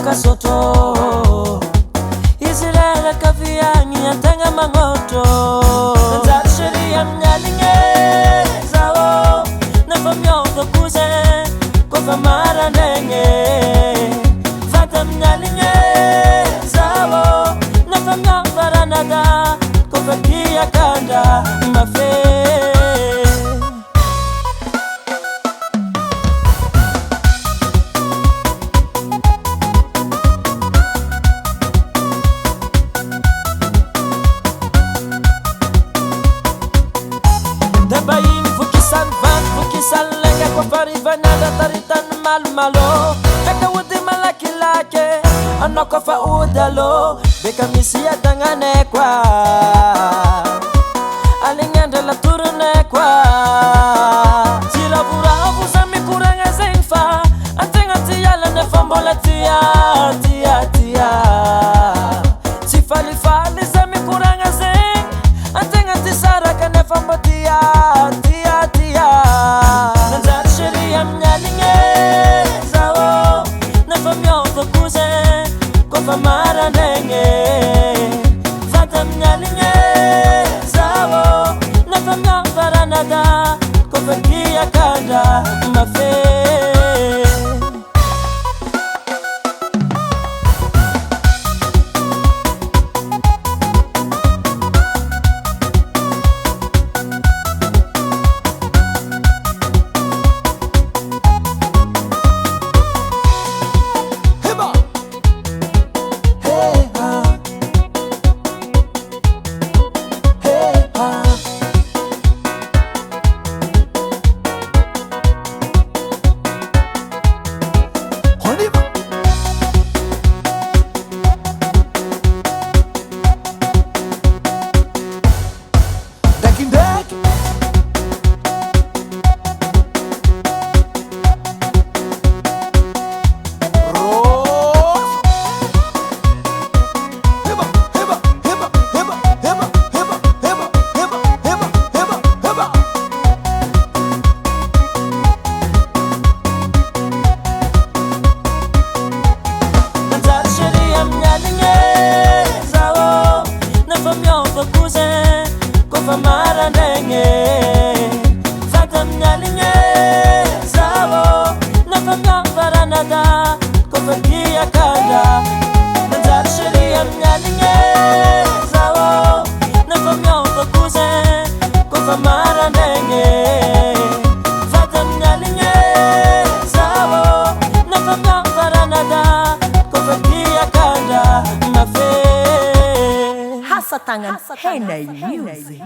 kasoto Israel kafiani Yatanga mangoto Nanzari sheria mnyalinge Zao Nafamyoto kuze Kofa mara nenge Fata mnyalinge Zao Nafamyoto baranada Kofa kia kanda Mafe Dabayin fukisan van fukisan lenga kwa farivanada taritan malo Eka wudi malaki lake ano kwa faudalo Beka misia tangane kwa Alingende la turune kwa Tira vura avuzami kuranga zinfa Antenga tiyala nefambola tia Tifali zami kuranga zing Antenga tisara ka nefambo tia Nanzari sheria mnyalinge Zao Nefamyoto kuze Kofa mara nenge Fata mnyalinge Zao Nefamyoto baranada Kofa kia kanda Mafe Kofa mara nenge Fata mnyalinge Zao Nafamyoto baranada Kofa kia kanda Nanzari sheria mnyalinge Zao Nafamyoto kuze Kofa mara nenge Fata mnyalinge Zao Nafamyoto baranada Kofa kia kanda Mafe Hasatangan Henay Music.